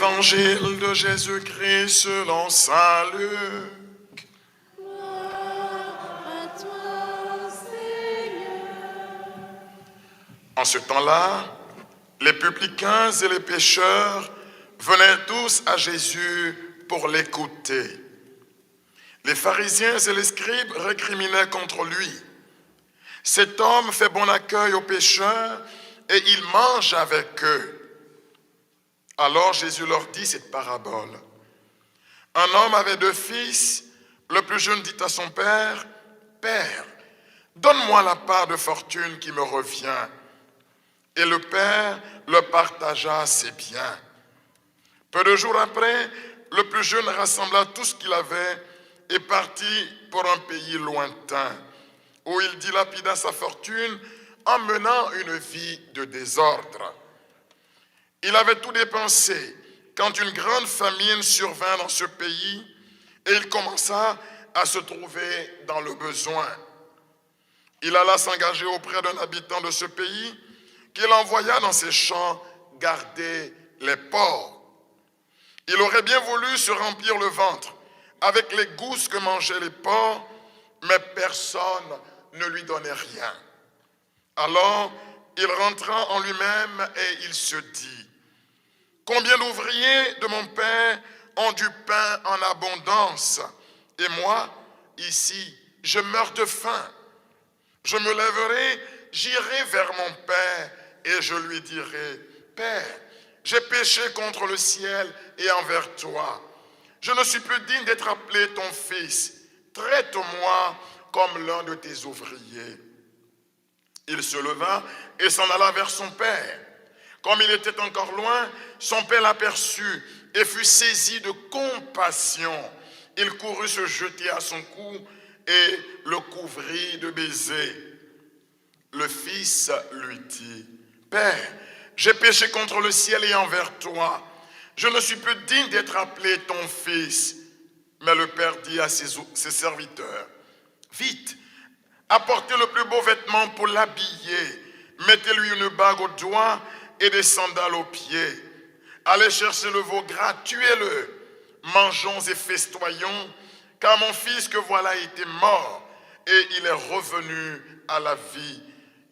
Évangile de Jésus-Christ selon saint Luc. Gloire à toi, Seigneur. En ce temps-là, les publicains et les pécheurs venaient tous à Jésus pour l'écouter. Les pharisiens et les scribes récriminaient contre lui. Cet homme fait bon accueil aux pécheurs et il mange avec eux. Alors Jésus leur dit cette parabole. Un homme avait 2 fils. Le plus jeune dit à son père, « Père, donne-moi la part de fortune qui me revient. » Et le père le partagea ses biens. Peu de jours après, le plus jeune rassembla tout ce qu'il avait et partit pour un pays lointain, où il dilapida sa fortune en menant une vie de désordre. Il avait tout dépensé quand une grande famine survint dans ce pays et il commença à se trouver dans le besoin. Il alla s'engager auprès d'un habitant de ce pays qu'il envoya dans ses champs garder les porcs. Il aurait bien voulu se remplir le ventre avec les gousses que mangeaient les porcs, mais personne ne lui donnait rien. Alors, il rentra en lui-même et il se dit, « Combien d'ouvriers de mon père ont du pain en abondance, et moi, ici, je meurs de faim. Je me lèverai, j'irai vers mon père, et je lui dirai, « Père, j'ai péché contre le ciel et envers toi. Je ne suis plus digne d'être appelé ton fils. Traite-moi comme l'un de tes ouvriers. » Il se leva et s'en alla vers son père. Comme il était encore loin, son père l'aperçut et fut saisi de compassion. Il courut se jeter à son cou et le couvrit de baisers. Le fils lui dit, « Père, j'ai péché contre le ciel et envers toi. Je ne suis plus digne d'être appelé ton fils. » Mais le père dit à ses serviteurs, « Vite, apportez le plus beau vêtement pour l'habiller. Mettez-lui une bague au doigt et des sandales aux pieds. Allez chercher le veau gras, tuez-le. Mangeons et festoyons, car mon fils que voilà était mort et il est revenu à la vie.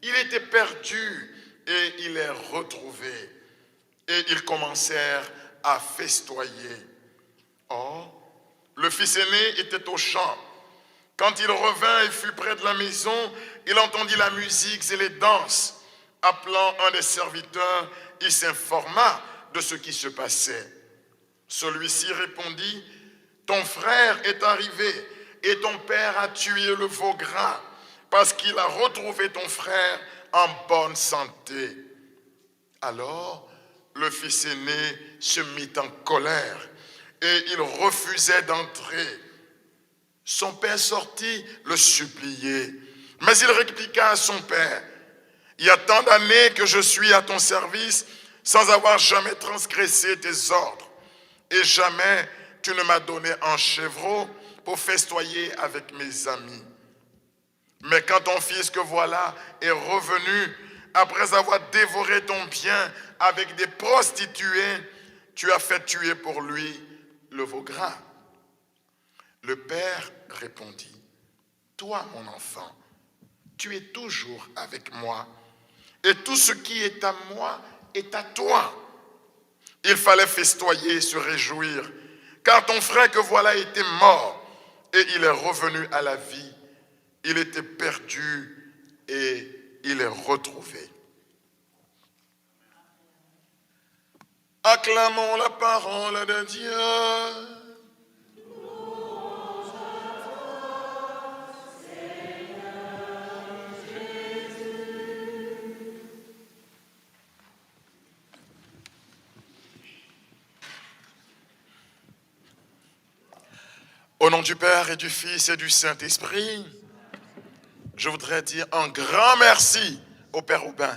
Il était perdu et il est retrouvé. » Et ils commencèrent à festoyer. Or, le fils aîné était au champ. Quand il revint et fut près de la maison, il entendit la musique et les danses. Appelant un des serviteurs, il s'informa de ce qui se passait. Celui-ci répondit, « Ton frère est arrivé et ton père a tué le veau gras parce qu'il a retrouvé ton frère en bonne santé. » Alors, le fils aîné se mit en colère et il refusait d'entrer. Son père sortit le supplier, mais il répliqua à son père, « Il y a tant d'années que je suis à ton service sans avoir jamais transgressé tes ordres, et jamais tu ne m'as donné un chevreau pour festoyer avec mes amis. Mais quand ton fils que voilà est revenu, après avoir dévoré ton bien avec des prostituées, tu as fait tuer pour lui le veau gras. » Le père répondit, « Toi, mon enfant, tu es toujours avec moi, et tout ce qui est à moi est à toi. Il fallait festoyer et se réjouir, car ton frère que voilà était mort, et il est revenu à la vie. Il était perdu, et il est retrouvé. » Acclamons la parole de Dieu. Au nom du Père et du Fils et du Saint-Esprit, je voudrais dire un grand merci au Père Aubin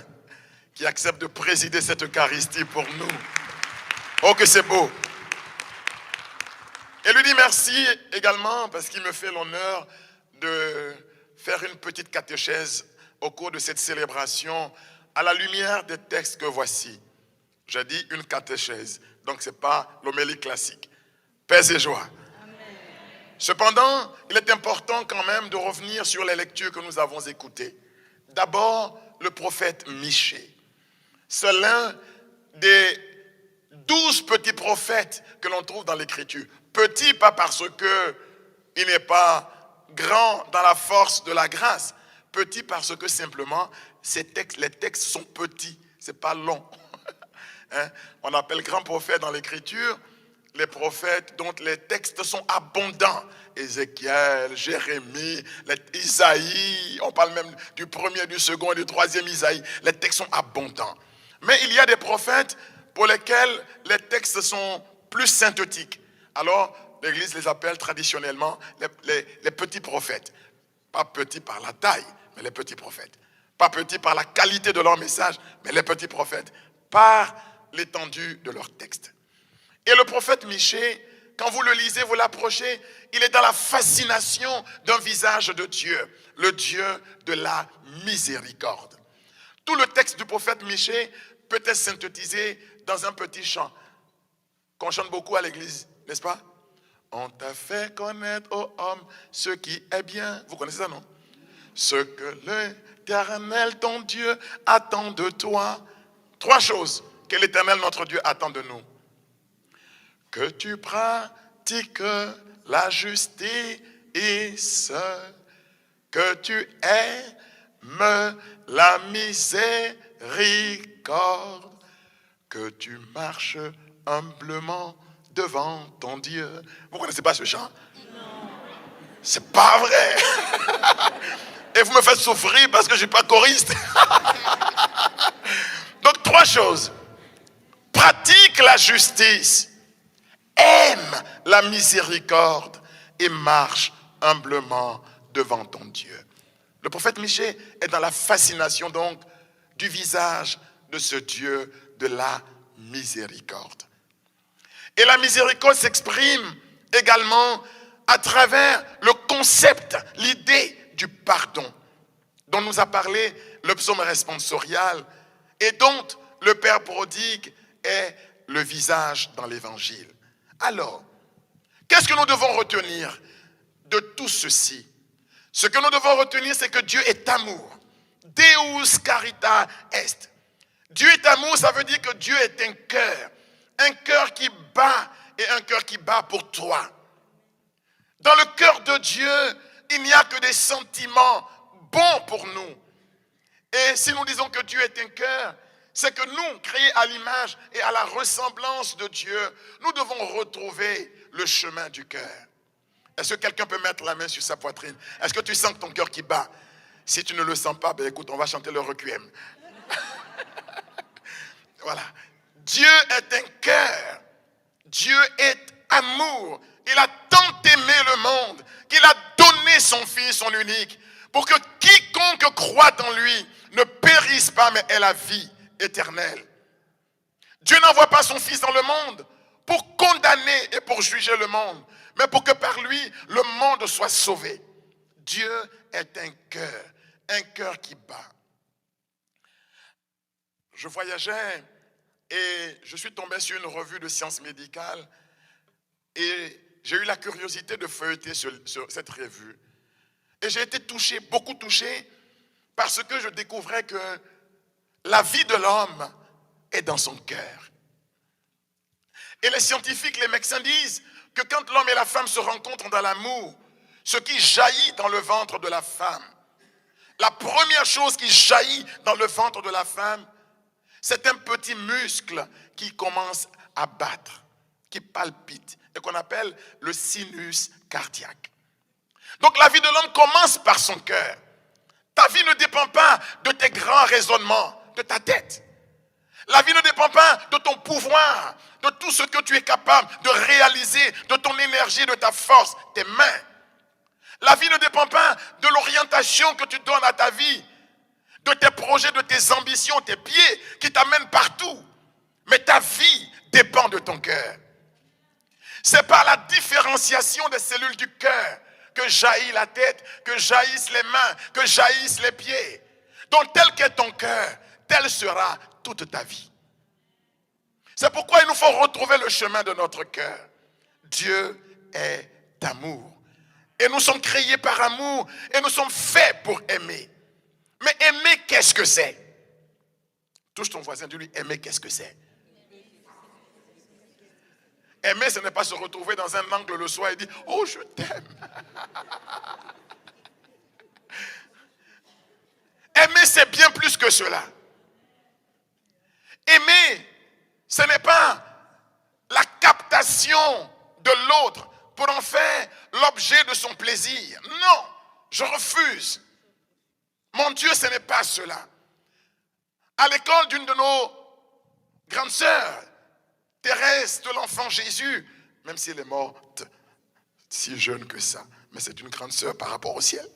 qui accepte de présider cette Eucharistie pour nous. Oh, que c'est beau! Et lui dit merci également parce qu'il me fait l'honneur de faire une petite catéchèse au cours de cette célébration à la lumière des textes que voici. J'ai dit une catéchèse. Donc ce n'est pas l'homélie classique. Paix et joie. Cependant, il est important quand même de revenir sur les lectures que nous avons écoutées. D'abord, le prophète Michée. C'est l'un des 12 petits prophètes que l'on trouve dans l'Écriture. Petit, pas parce qu'il n'est pas grand dans la force de la grâce. Petit parce que simplement, les textes sont petits, ce n'est pas long. Hein? On appelle grand prophète dans l'Écriture les prophètes dont les textes sont abondants. Ézéchiel, Jérémie, Isaïe, on parle même du premier, du second et du troisième Isaïe. Les textes sont abondants. Mais il y a des prophètes pour lesquels les textes sont plus synthétiques. Alors, l'Église les appelle traditionnellement les petits prophètes. Pas petits par la taille, mais les petits prophètes. Pas petits par la qualité de leur message, mais les petits prophètes. Par l'étendue de leur texte. Et le prophète Michée, quand vous le lisez, vous l'approchez, il est dans la fascination d'un visage de Dieu, le Dieu de la miséricorde. Tout le texte du prophète Michée peut être synthétisé dans un petit chant qu'on chante beaucoup à l'église, n'est-ce pas? On t'a fait connaître, ô homme, ce qui est bien. Vous connaissez ça, non? Ce que l'Éternel, ton Dieu, attend de toi. 3 choses que l'Éternel, notre Dieu, attend de nous. Que tu pratiques la justice, que tu aimes la miséricorde, que tu marches humblement devant ton Dieu. Vous ne connaissez pas ce chant? Non. C'est pas vrai. Et vous me faites souffrir parce que je ne suis pas choriste. Donc 3 choses. Pratique la justice. Aime la miséricorde et marche humblement devant ton Dieu. Le prophète Michée est dans la fascination donc du visage de ce Dieu de la miséricorde. Et la miséricorde s'exprime également à travers le concept, l'idée du pardon, dont nous a parlé le psaume responsorial et dont le Père prodigue est le visage dans l'Évangile. Alors, qu'est-ce que nous devons retenir de tout ceci? Ce que nous devons retenir, c'est que Dieu est amour. Deus carita est. Dieu est amour, ça veut dire que Dieu est un cœur qui bat et un cœur qui bat pour toi. Dans le cœur de Dieu, il n'y a que des sentiments bons pour nous. Et si nous disons que Dieu est un cœur, c'est que nous, créés à l'image et à la ressemblance de Dieu, nous devons retrouver le chemin du cœur. Est-ce que quelqu'un peut mettre la main sur sa poitrine? Est-ce que tu sens ton cœur qui bat? Si tu ne le sens pas, ben écoute, on va chanter le requiem. Voilà. Dieu est un cœur. Dieu est amour. Il a tant aimé le monde qu'il a donné son Fils, son unique, pour que quiconque croit en lui ne périsse pas, mais ait la vie éternelle. Dieu n'envoie pas son Fils dans le monde pour condamner et pour juger le monde, mais pour que par lui, le monde soit sauvé. Dieu est un cœur qui bat. Je voyageais et je suis tombé sur une revue de sciences médicales et j'ai eu la curiosité de feuilleter sur cette revue. Et j'ai été touché, beaucoup touché, parce que je découvrais que la vie de l'homme est dans son cœur. Et les scientifiques, les médecins disent que quand l'homme et la femme se rencontrent dans l'amour, ce qui jaillit dans le ventre de la femme, la première chose qui jaillit dans le ventre de la femme, c'est un petit muscle qui commence à battre, qui palpite, et qu'on appelle le sinus cardiaque. Donc la vie de l'homme commence par son cœur. Ta vie ne dépend pas de tes grands raisonnements, de ta tête. La vie ne dépend pas de ton pouvoir, de tout ce que tu es capable de réaliser, de ton énergie, de ta force, tes mains. La vie ne dépend pas de l'orientation que tu donnes à ta vie, de tes projets, de tes ambitions, tes pieds qui t'amènent partout. Mais ta vie dépend de ton cœur. C'est par la différenciation des cellules du cœur que jaillit la tête, que jaillissent les mains, que jaillissent les pieds. Donc tel qu'est ton cœur, telle sera toute ta vie. C'est pourquoi il nous faut retrouver le chemin de notre cœur. Dieu est amour. Et nous sommes créés par amour. Et nous sommes faits pour aimer. Mais aimer, qu'est-ce que c'est? Touche ton voisin, dis-lui, aimer, qu'est-ce que c'est? Aimer, ce n'est pas se retrouver dans un angle le soir et dire, oh, je t'aime. Aimer, c'est bien plus que cela. Aimer, ce n'est pas la captation de l'autre pour en faire l'objet de son plaisir. Non, je refuse. Mon Dieu, ce n'est pas cela. À l'école d'une de nos grandes sœurs, Thérèse de l'Enfant Jésus, même si elle est morte si jeune que ça, mais c'est une grande sœur par rapport au ciel.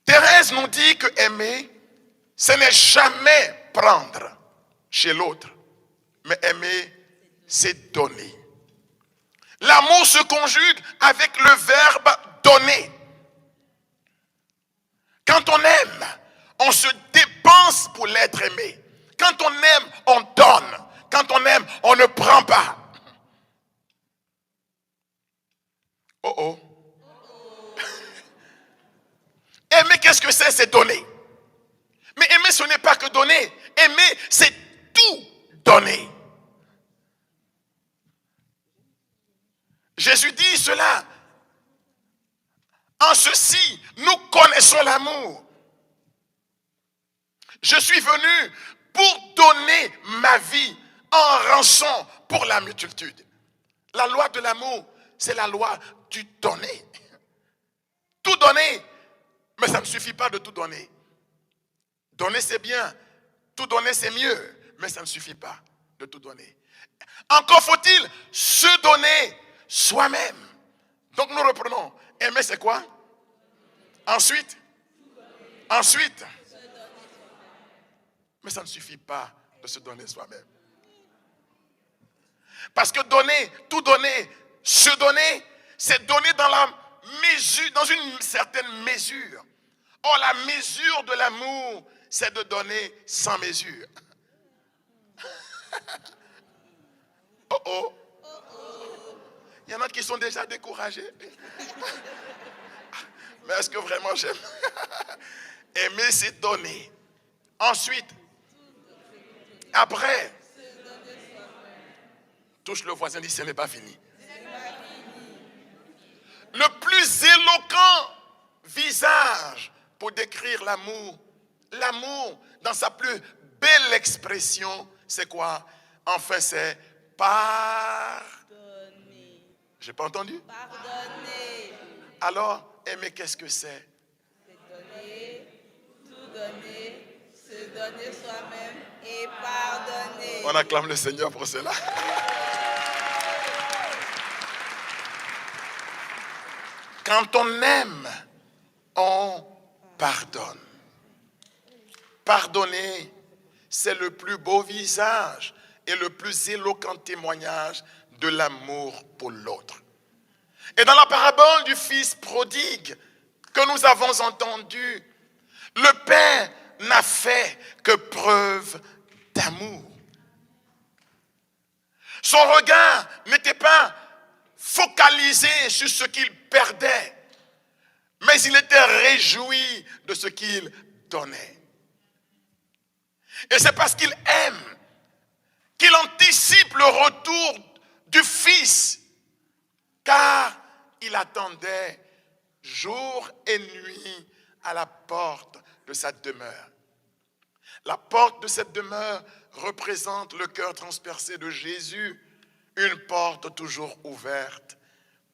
Thérèse nous dit que aimer, ce n'est jamais prendre chez l'autre, mais aimer, c'est donner. L'amour se conjugue avec le verbe donner. Quand on aime, on se dépense pour l'être aimé. Quand on aime, on donne. Quand on aime, on ne prend pas. Oh oh. Aimer, qu'est-ce que c'est? C'est donner. Mais aimer, ce n'est pas que donner. Aimer, c'est tout donner. Jésus dit cela. En ceci, nous connaissons l'amour. Je suis venu pour donner ma vie en rançon pour la multitude. La loi de l'amour, c'est la loi du donner. Tout donner, mais ça ne suffit pas de tout donner. Donner, c'est bien. Tout donner, c'est mieux. Mais ça ne suffit pas de tout donner. Encore faut-il se donner soi-même. Donc nous reprenons. Aimer, c'est quoi? Ensuite. Mais ça ne suffit pas de se donner soi-même. Parce que donner, tout donner, se donner, c'est donner dans la mesure, dans une certaine mesure. Or, la mesure de l'amour, c'est de donner sans mesure. Oh oh. Il y en a qui sont déjà découragés. Mais est-ce que vraiment j'aime? Aimer, c'est donner. Ensuite, après, touche le voisin, dit ce n'est pas fini. Le plus éloquent visage pour décrire l'amour, l'amour dans sa plus belle expression, c'est quoi? Enfin, c'est pardonner. J'ai pas entendu? Pardonner. Alors, aimer, qu'est-ce que c'est? C'est donner, tout donner, se donner soi-même et pardonner. On acclame le Seigneur pour cela. Quand on aime, on pardonne. Pardonner, c'est le plus beau visage et le plus éloquent témoignage de l'amour pour l'autre. Et dans la parabole du fils prodigue que nous avons entendu, le Père n'a fait que preuve d'amour. Son regard n'était pas focalisé sur ce qu'il perdait, mais il était réjoui de ce qu'il donnait. Et c'est parce qu'il aime qu'il anticipe le retour du Fils, car il attendait jour et nuit à la porte de sa demeure. La porte de cette demeure représente le cœur transpercé de Jésus, une porte toujours ouverte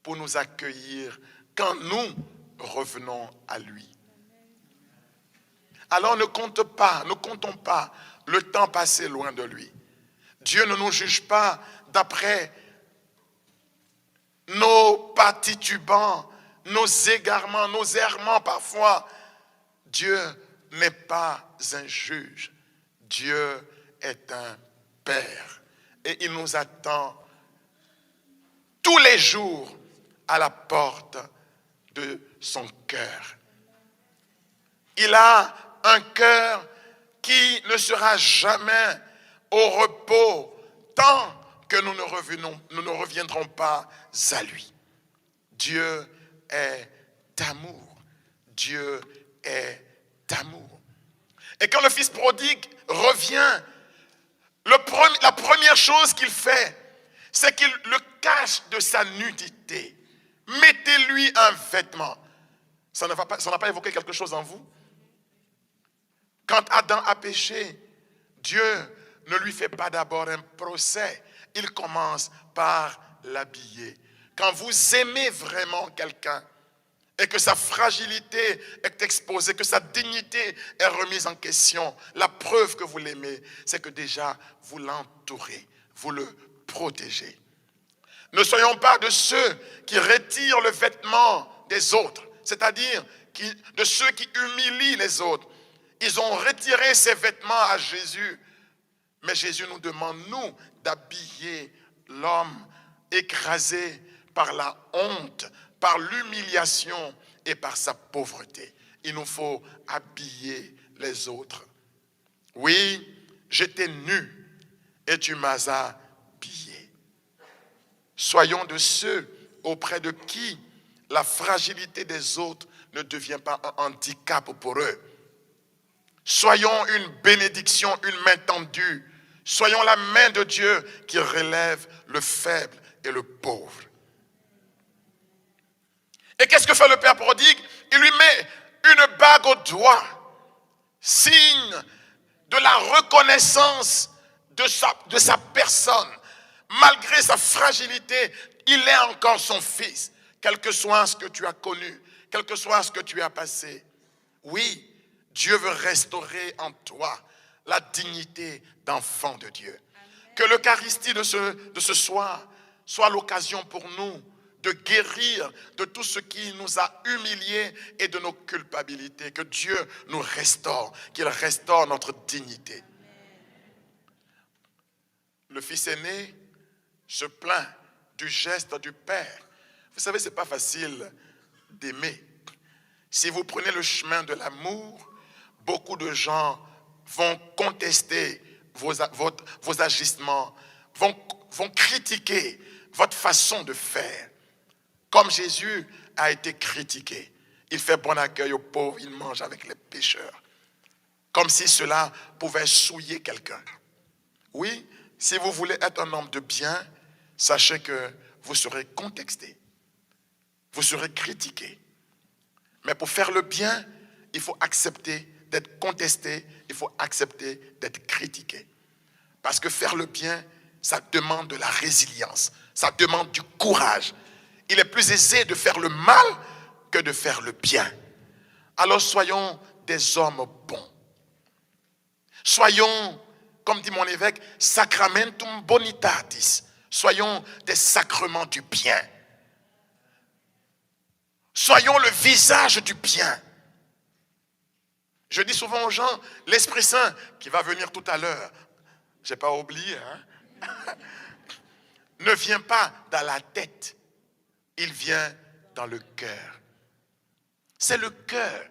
pour nous accueillir quand nous revenons à lui. Alors ne comptons pas le temps passé loin de lui. Dieu ne nous juge pas d'après nos pas titubants, nos égarements, nos errements parfois. Dieu n'est pas un juge. Dieu est un Père. Et il nous attend tous les jours à la porte de son cœur. Il a un cœur qui ne sera jamais au repos tant que nous ne reviendrons pas à lui. Dieu est amour. Dieu est amour. Et quand le fils prodigue revient, la première chose qu'il fait, c'est qu'il le cache de sa nudité. Mettez-lui un vêtement. Ça n'a pas évoqué quelque chose en vous? Quand Adam a péché, Dieu ne lui fait pas d'abord un procès. Il commence par l'habiller. Quand vous aimez vraiment quelqu'un et que sa fragilité est exposée, que sa dignité est remise en question, la preuve que vous l'aimez, c'est que déjà vous l'entourez, vous le protégez. Ne soyons pas de ceux qui retirent le vêtement des autres, c'est-à-dire de ceux qui humilient les autres. Ils ont retiré ces vêtements à Jésus, mais Jésus nous demande, nous, d'habiller l'homme écrasé par la honte, par l'humiliation et par sa pauvreté. Il nous faut habiller les autres. Oui, j'étais nu et tu m'as habillé. Soyons de ceux auprès de qui la fragilité des autres ne devient pas un handicap pour eux. Soyons une bénédiction, une main tendue. Soyons la main de Dieu qui relève le faible et le pauvre. Et qu'est-ce que fait le père prodigue? Il lui met une bague au doigt, signe de la reconnaissance de sa personne. Malgré sa fragilité, il est encore son fils, quel que soit ce que tu as connu, quel que soit ce que tu as passé. Oui, Dieu veut restaurer en toi la dignité d'enfant de Dieu. Que l'Eucharistie de ce soir soit l'occasion pour nous de guérir de tout ce qui nous a humiliés et de nos culpabilités. Que Dieu nous restaure, qu'il restaure notre dignité. Le fils aîné se plaint du geste du père. Vous savez, ce n'est pas facile d'aimer. Si vous prenez le chemin de l'amour, beaucoup de gens vont contester vos agissements, vont critiquer votre façon de faire. Comme Jésus a été critiqué. Il fait bon accueil aux pauvres, il mange avec les pécheurs. Comme si cela pouvait souiller quelqu'un. Oui, si vous voulez être un homme de bien, sachez que vous serez contesté. Vous serez critiqué. Mais pour faire le bien, il faut accepter d'être contesté, il faut accepter d'être critiqué. Parce que faire le bien, ça demande de la résilience, ça demande du courage. Il est plus aisé de faire le mal que de faire le bien. Alors soyons des hommes bons. Soyons, comme dit mon évêque, sacramentum bonitatis. Soyons des sacrements du bien. Soyons le visage du bien. Je dis souvent aux gens, l'Esprit Saint qui va venir tout à l'heure, je n'ai pas oublié, ne vient pas dans la tête, il vient dans le cœur. C'est le cœur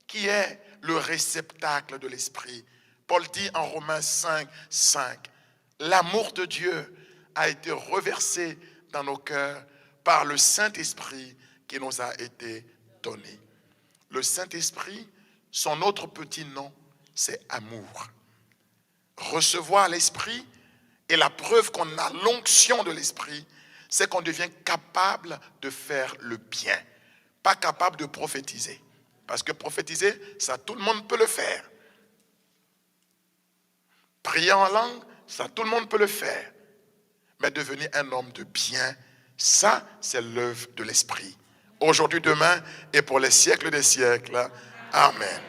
qui est le réceptacle de l'Esprit. Paul dit en Romains 5, 5, l'amour de Dieu a été reversé dans nos cœurs par le Saint-Esprit qui nous a été donné. Le Saint-Esprit, son autre petit nom, c'est amour. Recevoir l'Esprit et la preuve qu'on a l'onction de l'Esprit, c'est qu'on devient capable de faire le bien, pas capable de prophétiser. Parce que prophétiser, ça tout le monde peut le faire. Prier en langue, ça tout le monde peut le faire. Mais devenir un homme de bien, ça c'est l'œuvre de l'Esprit. Aujourd'hui, demain et pour les siècles des siècles. Amen.